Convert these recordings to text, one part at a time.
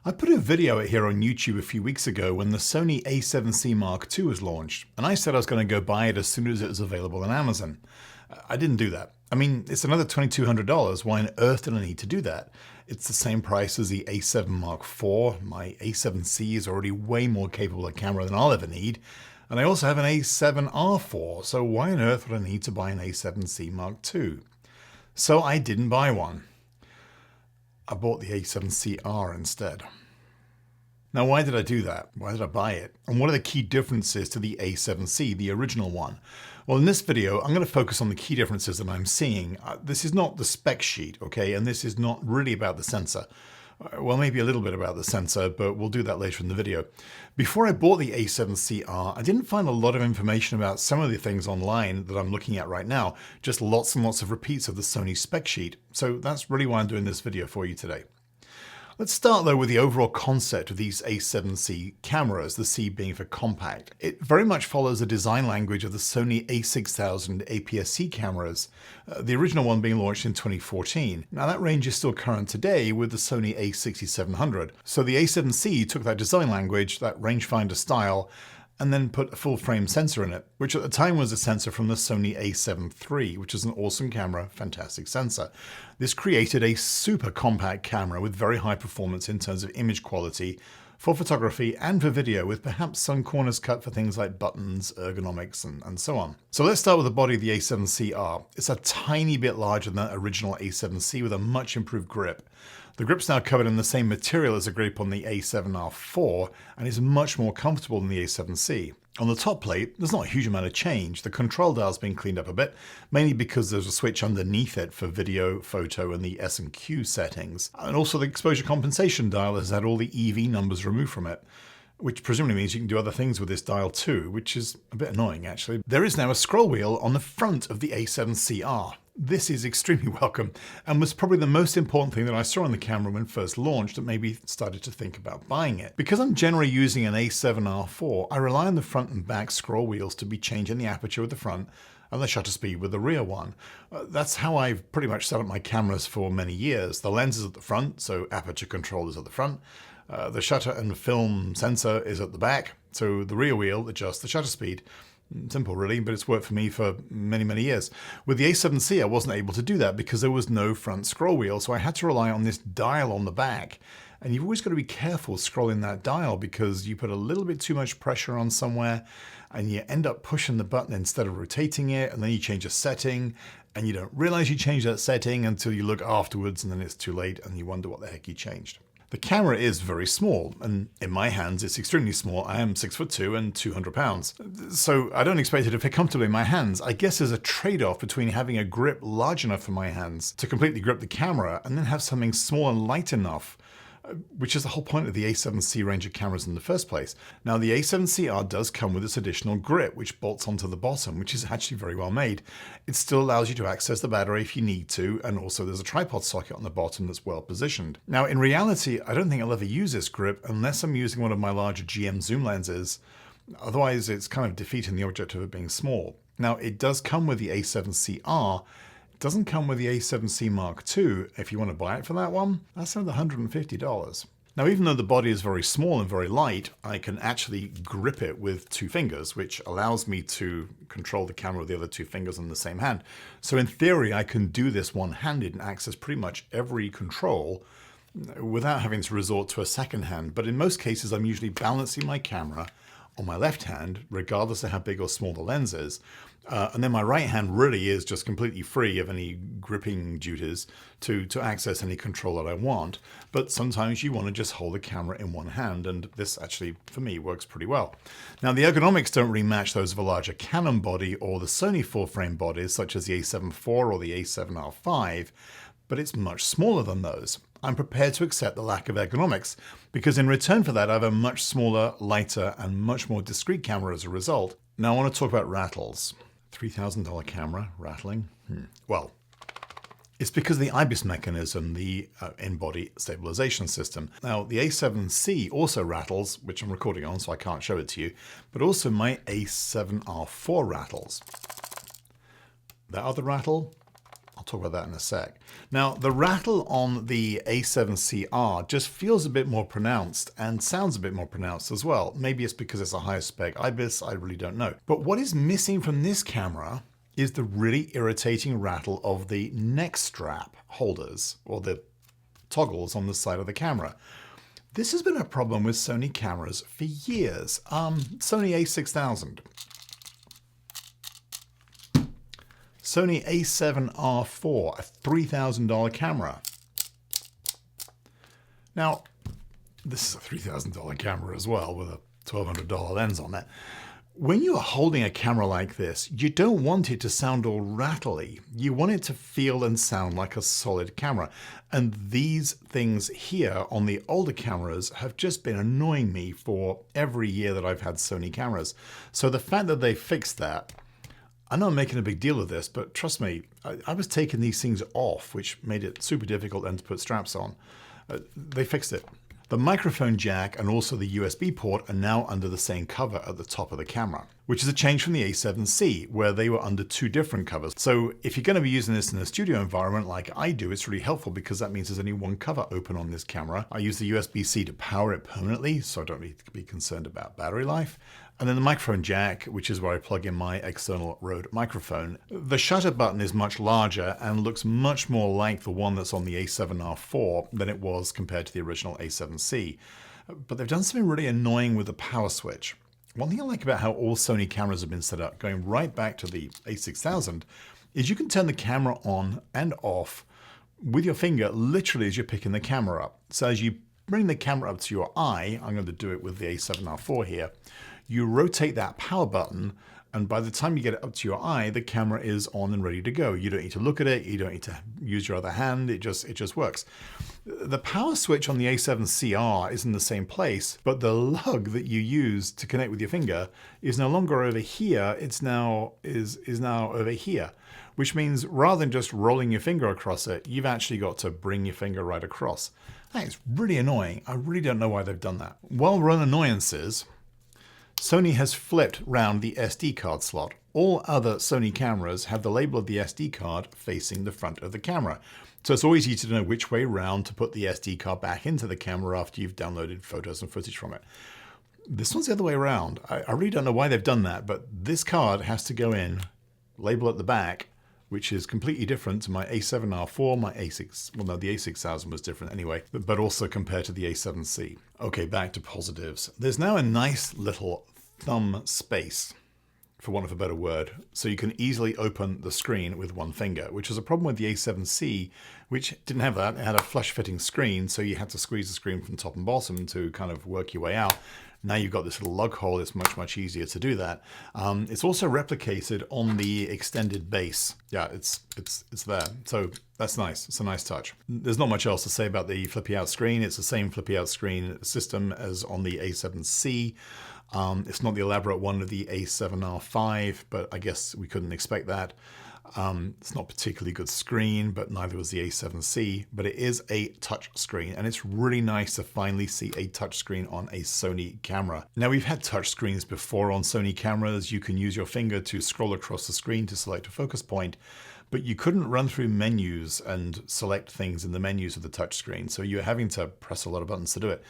I put a video here on YouTube a few weeks ago when the Sony A7C Mark II was launched, and I said I was going to go buy it as soon as it was available on Amazon. I didn't do that. I mean, it's another $2,200. Why on earth did I need to do that? It's the same price as the A7 Mark IV. My A7C is already way more capable a camera than I'll ever need. And I also have an A7R IV, so why on earth would I need to buy an A7C Mark II? So I didn't buy one. I bought the A7CR instead. Now, why did I do that? Why did I buy it? And what are the key differences to the A7C, the original one? Well, in this video, I'm going to focus on the key differences that I'm seeing. This is not the spec sheet, okay? And this is not really about the sensor. Well, maybe a little bit about the sensor, but we'll do that later in the video. Before I bought the A7CR, I didn't find a lot of information about some of the things online that I'm looking at right now, just lots and lots of repeats of the Sony spec sheet. So that's really why I'm doing this video for you today. Let's start though with the overall concept of these A7C cameras, the C being for compact. It very much follows the design language of the Sony A6000 APS-C cameras, the original one being launched in 2014. Now that range is still current today with the Sony A6700. So the A7C took that design language, that rangefinder style, and then put a full frame sensor in it, which at the time was a sensor from the Sony A7 III, which is an awesome camera, fantastic sensor. This created a super compact camera with very high performance in terms of image quality for photography and for video, with perhaps some corners cut for things like buttons, ergonomics, and so on. So let's start with the body of the A7CR. It's a tiny bit larger than that original A7C with a much improved grip. The grip's now covered in the same material as the grip on the A7R IV and is much more comfortable than the A7C. On the top plate, there's not a huge amount of change. The control dial's been cleaned up a bit, mainly because there's a switch underneath it for video, photo, and the S&Q settings. And also the exposure compensation dial has had all the EV numbers removed from it, which presumably means you can do other things with this dial too, which is a bit annoying actually. There is now a scroll wheel on the front of the A7CR. This is extremely welcome and was probably the most important thing that I saw on the camera when first launched that made me started to think about buying it. Because I'm generally using an A7R IV, I rely on the front and back scroll wheels to be changing the aperture with the front and the shutter speed with the rear one. That's how I've pretty much set up my cameras for many years. The lens is at the front, so aperture control is at the front. The shutter and film sensor is at the back, so the rear wheel adjusts the shutter speed. Simple really, but it's worked for me for many, many years. With the A7C, I wasn't able to do that because there was no front scroll wheel, so I had to rely on this dial on the back. And you've always got to be careful scrolling that dial because you put a little bit too much pressure on somewhere and you end up pushing the button instead of rotating it, and then you change a setting and you don't realize you changed that setting until you look afterwards and then it's too late and you wonder what the heck you changed. The camera is very small, and in my hands it's extremely small. I am 6'2" and 200 pounds. So I don't expect it to fit comfortably in my hands. I guess there's a trade-off between having a grip large enough for my hands to completely grip the camera and then have something small and light enough, which is the whole point of the A7C range of cameras in the first place. Now the A7CR does come with this additional grip which bolts onto the bottom, which is actually very well made. It still allows you to access the battery if you need to, and also there's a tripod socket on the bottom that's well positioned. Now in reality, I don't think I'll ever use this grip unless I'm using one of my larger GM zoom lenses. Otherwise it's kind of defeating the object of it being small. Now it does come with the A7CR. Doesn't come with the A7C Mark II. If you want to buy it for that one, that's another $150. Now, even though the body is very small and very light, I can actually grip it with two fingers, which allows me to control the camera with the other two fingers in the same hand. So in theory, I can do this one-handed and access pretty much every control without having to resort to a second hand. But in most cases, I'm usually balancing my camera on my left hand, regardless of how big or small the lens is. And then my right hand really is just completely free of any gripping duties to access any control that I want. But sometimes you want to just hold the camera in one hand, and this actually, for me, works pretty well. Now, the ergonomics don't really match those of a larger Canon body or the Sony full-frame bodies, such as the A7 IV or the A7R V, but it's much smaller than those. I'm prepared to accept the lack of ergonomics, because in return for that, I have a much smaller, lighter, and much more discreet camera as a result. Now, I want to talk about rattles. $3,000 camera rattling? Well, it's because of the IBIS mechanism, the in-body stabilization system. Now, the A7C also rattles, which I'm recording on, so I can't show it to you, but also my A7R IV rattles. That other rattle, I'll talk about that in a sec. Now, the rattle on the A7CR just feels a bit more pronounced and sounds a bit more pronounced as well. Maybe it's because it's a higher spec IBIS, I really don't know. But what is missing from this camera is the really irritating rattle of the neck strap holders, or the toggles on the side of the camera. This has been a problem with Sony cameras for years. Sony A6000. Sony A7R4, a $3,000 camera. Now, this is a $3,000 camera as well with a $1,200 lens on it. When you're holding a camera like this, you don't want it to sound all rattly. You want it to feel and sound like a solid camera. And these things here on the older cameras have just been annoying me for every year that I've had Sony cameras. So the fact that they fixed that, I'm not making a big deal of this, but trust me, I was taking these things off, which made it super difficult then to put straps on. They fixed it. The microphone jack and also the USB port are now under the same cover at the top of the camera, which is a change from the A7C, where they were under two different covers. So if you're going to be using this in a studio environment like I do, it's really helpful because that means there's only one cover open on this camera. I use the USB-C to power it permanently, so I don't need to be concerned about battery life. And then the microphone jack, which is where I plug in my external Rode microphone. The shutter button is much larger and looks much more like the one that's on the A7R4 than it was compared to the original A7C. But they've done something really annoying with the power switch. One thing I like about how all Sony cameras have been set up, going right back to the A6000, is you can turn the camera on and off with your finger literally as you're picking the camera up. So as you bring the camera up to your eye, I'm going to do it with the A7R4 here, you rotate that power button, and by the time you get it up to your eye, the camera is on and ready to go. You don't need to look at it, you don't need to use your other hand, it just works. The power switch on the A7CR is in the same place, but the lug that you use to connect with your finger is no longer over here, it's now over here. Which means rather than just rolling your finger across it, you've actually got to bring your finger right across. That is really annoying. I really don't know why they've done that. While we're on annoyances, Sony has flipped round the SD card slot. All other Sony cameras have the label of the SD card facing the front of the camera. So it's always easy to know which way round to put the SD card back into the camera after you've downloaded photos and footage from it. This one's the other way around. I really don't know why they've done that, but this card has to go in, label at the back, which is completely different to my A7R4, my A6, well no, the A6000 was different anyway, but also compared to the A7C. Okay, back to positives. There's now a nice little thumb space, for want of a better word, so you can easily open the screen with one finger, which is a problem with the A7C, which didn't have that. It had a flush-fitting screen, so you had to squeeze the screen from top and bottom to kind of work your way out. Now you've got this little lug hole, it's much easier to do that. It's also replicated on the extended base. Yeah, it's there. So that's nice. It's a nice touch. There's not much else to say about the flippy out screen. It's the same flippy out screen system as on the A7C. It's not the elaborate one of the A7R5, but I guess we couldn't expect that. It's not a particularly good screen, but neither was the A7C, but it is a touch screen, and it's really nice to finally see a touch screen on a Sony camera. Now, we've had touch screens before on Sony cameras. You can use your finger to scroll across the screen to select a focus point, but you couldn't run through menus and select things in the menus of the touchscreen, so you're having to press a lot of buttons to do it.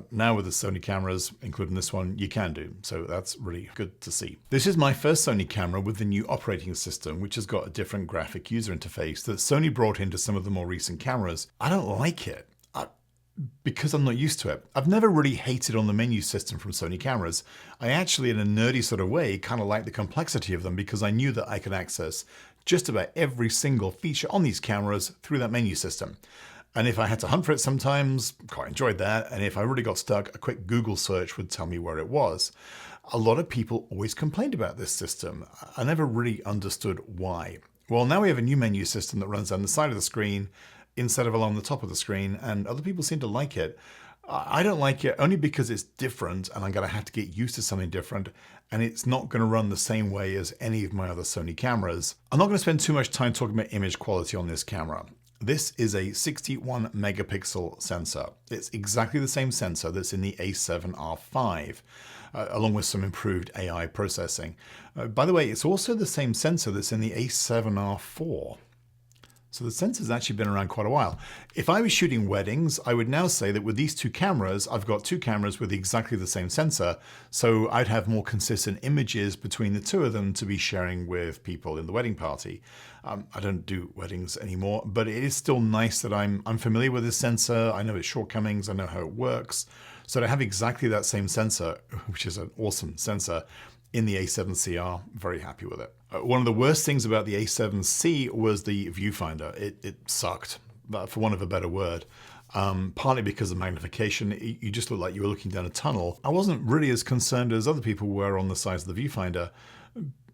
Now with the Sony cameras, including this one, you can do, so that's really good to see. This is my first Sony camera with the new operating system, which has got a different graphic user interface that Sony brought into some of the more recent cameras. I don't like it. Because I'm not used to it. I've never really hated on the menu system from Sony cameras. I actually, in a nerdy sort of way, kind of like the complexity of them because I knew that I could access just about every single feature on these cameras through that menu system. And if I had to hunt for it sometimes, quite enjoyed that. And if I really got stuck, a quick Google search would tell me where it was. A lot of people always complained about this system. I never really understood why. Well, now we have a new menu system that runs down the side of the screen instead of along the top of the screen, and other people seem to like it. I don't like it only because it's different and I'm going to have to get used to something different, and it's not going to run the same way as any of my other Sony cameras. I'm not going to spend too much time talking about image quality on this camera. This is a 61 megapixel sensor. It's exactly the same sensor that's in the A7R5, along with some improved AI processing. By the way, it's also the same sensor that's in the A7R4. So the sensor's actually been around quite a while. If I was shooting weddings, I would now say that with these two cameras, I've got two cameras with exactly the same sensor. So I'd have more consistent images between the two of them to be sharing with people in the wedding party. I don't do weddings anymore, but it is still nice that I'm familiar with this sensor. I know its shortcomings. I know how it works. So to have exactly that same sensor, which is an awesome sensor, in the A7CR, very happy with it. One of the worst things about the A7C was the viewfinder. It sucked, for want of a better word. Partly because of magnification, you just looked like you were looking down a tunnel. I wasn't really as concerned as other people were on the size of the viewfinder,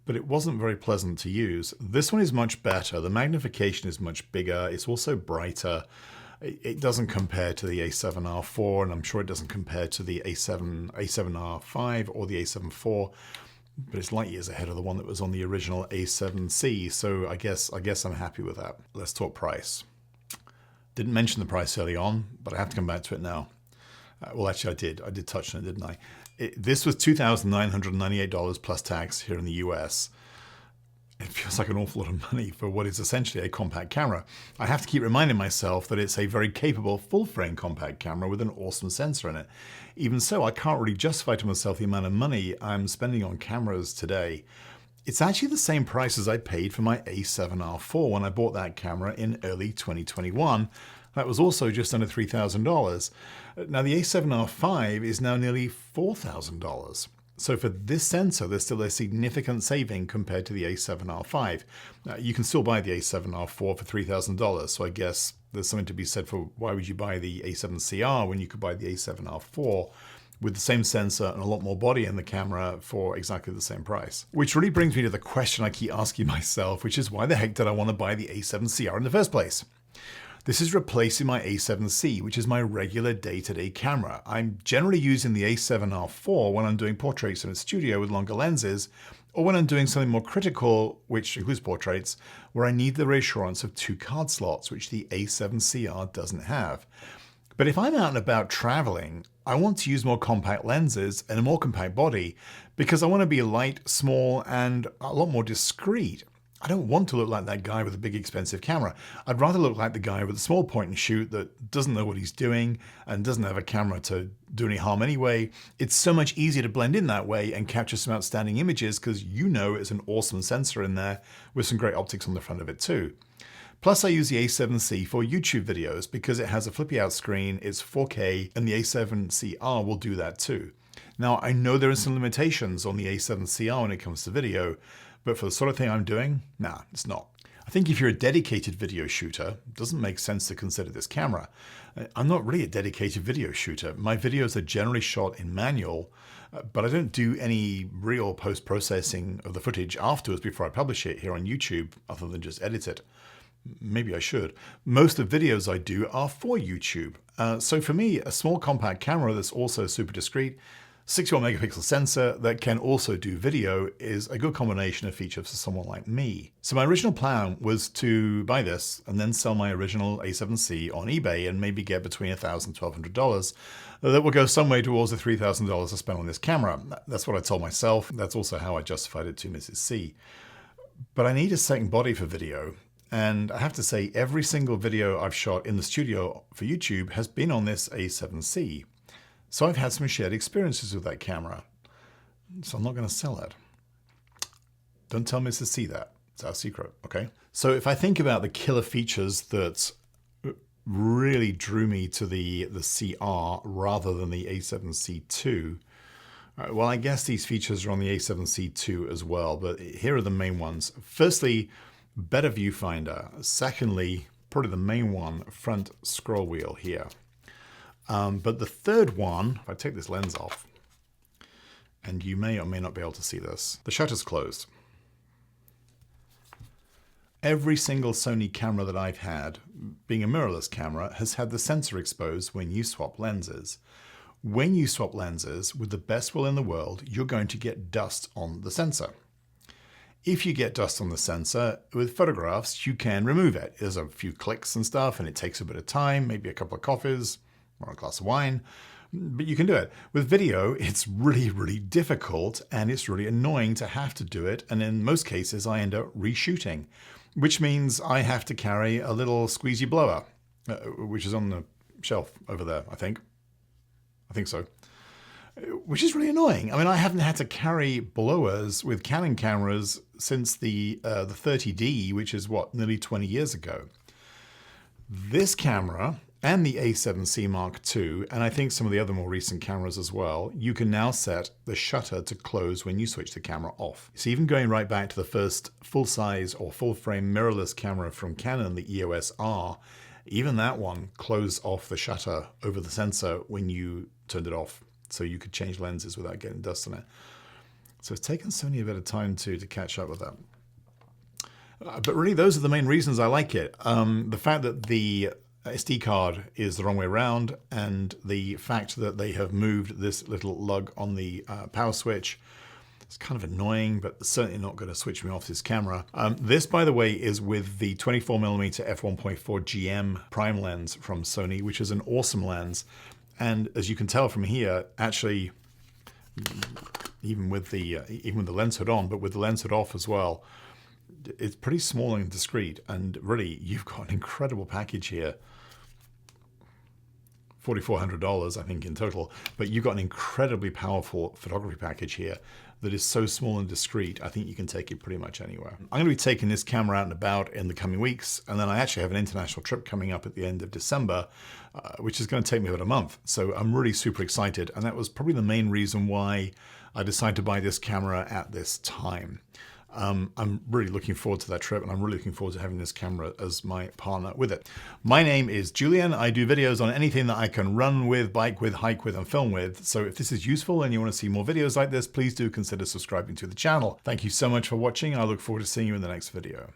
but it wasn't very pleasant to use. This one is much better. The magnification is much bigger. It's also brighter. It doesn't compare to the A7R4, and I'm sure it doesn't compare to the A7R5 or the A7 IV, but it's light years ahead of the one that was on the original A7C, so I guess I'm happy with that. Let's talk price. Didn't mention the price early on, but I have to come back to it now. Well, actually I did touch on it, didn't I? This was $2,998 plus tax here in the US. It feels like an awful lot of money for what is essentially a compact camera. I have to keep reminding myself that it's a very capable full-frame compact camera with an awesome sensor in it. Even so, I can't really justify to myself the amount of money I'm spending on cameras today. It's actually the same price as I paid for my A7R4 when I bought that camera in early 2021. That was also just under $3,000. Now the A7R5 is now nearly $4,000. So for this sensor, there's still a significant saving compared to the A7R5. You can still buy the A7R4 for $3,000, so I guess there's something to be said for why would you buy the A7CR when you could buy the A7R4 with the same sensor and a lot more body in the camera for exactly the same price. Which really brings me to the question I keep asking myself, which is why the heck did I want to buy the A7CR in the first place? This is replacing my A7C, which is my regular day-to-day camera. I'm generally using the A7R4 when I'm doing portraits in a studio with longer lenses, or when I'm doing something more critical, which includes portraits, where I need the reassurance of two card slots, which the A7CR doesn't have. But if I'm out and about traveling, I want to use more compact lenses and a more compact body because I want to be light, small, and a lot more discreet. I don't want to look like that guy with a big expensive camera. I'd rather look like the guy with a small point and shoot that doesn't know what he's doing and doesn't have a camera to do any harm anyway. It's so much easier to blend in that way and capture some outstanding images because you know it's an awesome sensor in there with some great optics on the front of it too. Plus I use the A7C for YouTube videos because it has a flippy out screen, it's 4K, and the A7CR will do that too. Now I know there are some limitations on the A7CR when it comes to video, but for the sort of thing I'm doing, nah, it's not. I think if you're a dedicated video shooter, it doesn't make sense to consider this camera. I'm not really a dedicated video shooter. My videos are generally shot in manual, but I don't do any real post-processing of the footage afterwards before I publish it here on YouTube, other than just edit it. Maybe I should. Most of the videos I do are for YouTube. So for me, a small compact camera that's also super discreet, 61 megapixel sensor that can also do video is a good combination of features for someone like me. So my original plan was to buy this and then sell my original A7C on eBay and maybe get between $1,000 and $1,200. That will go some way towards the $3,000 I spent on this camera. That's what I told myself. That's also how I justified it to Mrs. C. But I need a second body for video. And I have to say, every single video I've shot in the studio for YouTube has been on this A7C. So I've had some shared experiences with that camera. So I'm not going to sell it. Don't tell Mrs. C that. It's our secret, okay? So if I think about the killer features that really drew me to the CR rather than the A7C2, well, I guess these features are on the A7C2 as well, but here are the main ones. Firstly, better viewfinder. Secondly, probably the main one, front scroll wheel here. But the third one, if I take this lens off, and you may or may not be able to see this, the shutter's closed. Every single Sony camera that I've had, being a mirrorless camera, has had the sensor exposed when you swap lenses. When you swap lenses, with the best will in the world, you're going to get dust on the sensor. If you get dust on the sensor, with photographs, you can remove it. There's a few clicks and stuff, and it takes a bit of time, maybe a couple of coffees, or a glass of wine, but you can do it. With video, it's really, really difficult, and it's really annoying to have to do it, and in most cases, I end up reshooting. which means I have to carry a little squeezy blower, which is on the shelf over there, I think. I think so. Which is really annoying. I mean, I haven't had to carry blowers with Canon cameras since the 30D, which is what, nearly 20 years ago. This camera and the A7C Mark II, and I think some of the other more recent cameras as well, you can now set the shutter to close when you switch the camera off. So even going right back to the first full-size or full-frame mirrorless camera from Canon, the EOS R, even that one closed off the shutter over the sensor when you turned it off, so you could change lenses without getting dust on it. So it's taken Sony a bit of time to catch up with that. But really, those are the main reasons I like it. The fact that the SD card is the wrong way around, and the fact that they have moved this little lug on the power switch. It's kind of annoying, but certainly not going to switch me off this camera. This, by the way, is with the 24mm f1.4 GM prime lens from Sony, which is an awesome lens. And as you can tell from here, actually, even with the lens hood on, but with the lens hood off as well, it's pretty small and discreet. And really, you've got an incredible package here. $4,400, I think, in total. But you've got an incredibly powerful photography package here that is so small and discreet, I think you can take it pretty much anywhere. I'm going to be taking this camera out and about in the coming weeks, and then I actually have an international trip coming up at the end of December, which is going to take me about a month. So I'm really super excited, and that was probably the main reason why I decided to buy this camera at this time. I'm really looking forward to that trip, and I'm really looking forward to having this camera as my partner with it. My name is Julian. I do videos on anything that I can run with, bike with, hike with, and film with. So if this is useful and you want to see more videos like this, please do consider subscribing to the channel. Thank you so much for watching. I look forward to seeing you in the next video.